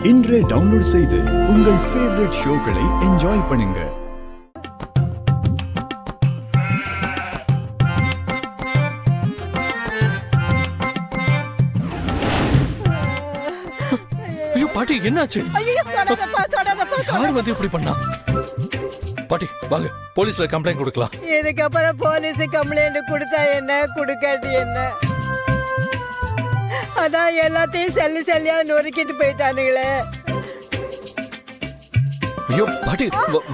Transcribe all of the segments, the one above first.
இன்றே டவுன்லோட் செய்து உங்கள் ஃபேவரட் ஷோக்களை என்ஜாய் பண்ணுங்க. ஐயோ பாட்டி என்னாச்சு? யார் வந்து இப்படி பண்ணா? பாட்டி வாங்க போலீஸ்ல கம்ப்ளைண்ட் கொடுக்கலாம். இதுக்கப்புறம் போலீஸ் கம்ப்ளைண்ட் கொடுத்தா என்ன, கொடுக்காட்டி என்ன? அதான் எல்லாத்தையும் சல்லியா நொறுக்கிட்டு போயிட்டானுங்களே. ஐயோ பாட்டி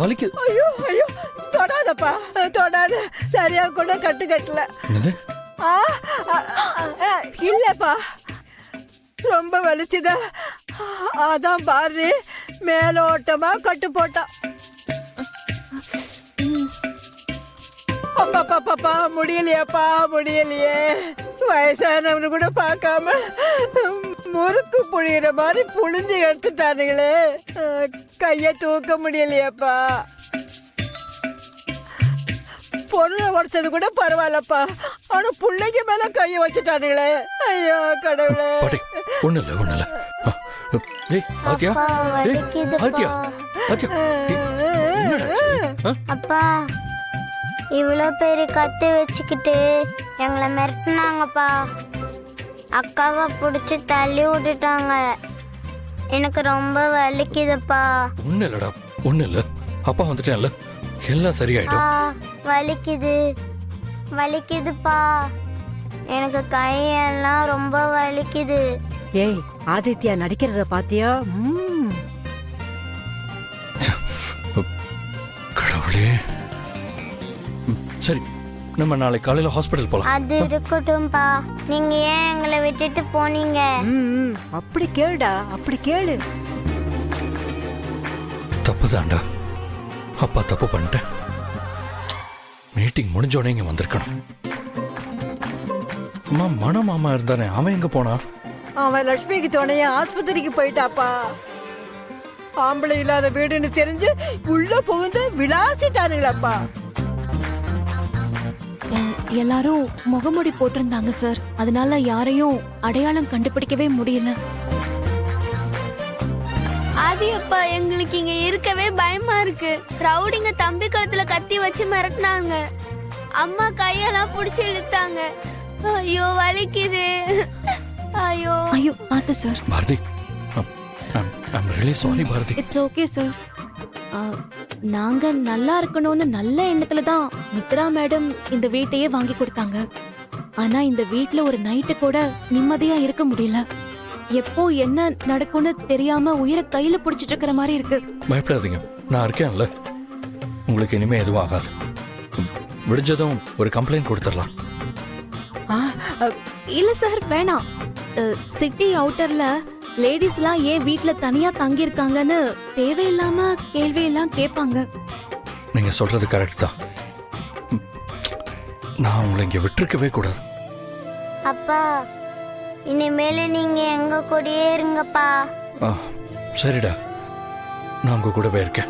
வலிக்கு. ஐயோ ஐயோ தொடாதப்பா, தொடாத. சரியா கூட கட்டல. இல்லப்பா, ரொம்ப வலிச்சுதா. அதான் பாரு மேலோட்டமா கட்டு போட்டான். அப்பா முடியலையாப்பா, முடியலையே. வயசானவனு கூட பார்க்காம முறுக்கு புழியிற மாதிரி புழிஞ்சு எடுத்துட்டானுங்களே. கைய தூக்க முடியலையாப்பா. பொருளை உடைச்சது கூட பரவாயில்லப்பா, ஆனா பிள்ளைங்க மேல கைய வச்சுட்டானுங்களே. ஐயோ கடவுளே. ஒண்ணு இல்ல அப்பா இவ்வளோ பெரிய கத்தி வச்சுக்கிட்டு எங்களை மிரட்டினாங்கப்பா. அக்காவை பிடிச்சி தள்ளி விட்டுட்டாங்க. எனக்கு ரொம்ப வலிக்குதுப்பா. ஒண்ணு இல்லடா, ஒண்ணு இல்ல. அப்பா வந்துட்டேன்ல, எல்லாம் சரியாயிடும். வலிக்குதுப்பா. எனக்கு கையெல்லாம் ரொம்ப வலிக்குது. ஏய் ஆதித்யா நடிக்கிறத பாத்தியா? கடவுளே. சரி நம்ம நாளை காலையில ஹாஸ்பிடல் போலாம். அது இருக்கட்டும்பா, நீங்க ஏன் எங்களை விட்டுட்டு போனீங்க? அப்படி கேளுடா, அப்படி கேளு. தப்புதான்டா, அப்பா தப்பு பண்ணிட்டேன். மீட்டிங் முடிஞ்சோடனே இங்க வந்திருக்கணும். அம்மா மனமாமா இருந்தானே, அவன் எங்க போனா? அவன் லட்சுமிக்கு துணைய ஆஸ்பத்திரிக்கு போயிட்டாப்பா. ஆம்பளை இல்லாத வீடுன்னு தெரிஞ்சு உள்ள புகுந்து விளாசிட்டானுங்களப்பா. எல்லாரும் முகமூடி போட்டிருந்தாங்க சார், அதனால யாரையும் அடையாளம் கண்டுபிடிக்கவே முடியல. ஆதி அப்பா, எங்களுக்கு இங்க இருக்கவே பயமா இருக்கு. ரவுடிங்க தம்பி கழுத்துல கத்தி வச்சு மிரட்டினாங்க. அம்மா கையெல்லாம் புடிச்சு இழுத்தாங்க. ஐயோ வலிக்குது. ஐயோ ஐயோ பாத்து sir. Bharathi, I'm really sorry Bharathi. It's okay sir. நாங்க நல்லா இருக்கணும்னு நல்ல எண்ணத்துல தான் மித்ரா மேடம் இந்த வீட்டையே வாங்கி கொடுத்தாங்க. ஆனா இந்த வீட்ல ஒரு நைட்டு கூட நிம்மதியா இருக்க முடியல. எப்போ என்ன நடக்கும்னு தெரியாம உயிரை கையில புடிச்சிட்டு இருக்கிற மாதிரி இருக்கு. பயப்படாதீங்க, நான் இருக்கேன்ல. உங்களுக்கு இனிமே எதுவும் ஆகாது. விடிஞ்சதும் ஒரு கம்ப்ளைண்ட் கொடுத்துடலாம். இல்ல சார் வேணாம். சிட்டி அவுட்டர்ல லேடிஸ்லாம் ஏன் வீட்ல தனியா தங்கி இருக்காங்கன்னு தேவையில்லாம கேள்வி எல்லாம் கேட்பாங்க. நீங்க சொல்றது கரெக்ட் தான். நான் உங்களை இங்க விட்டுருக்கவே கூடாது. அப்பா இனிமேல நீங்க எங்க கூடயே இருங்கப்பா. சரிடா, நான் உங்க கூடவே இருக்கேன்.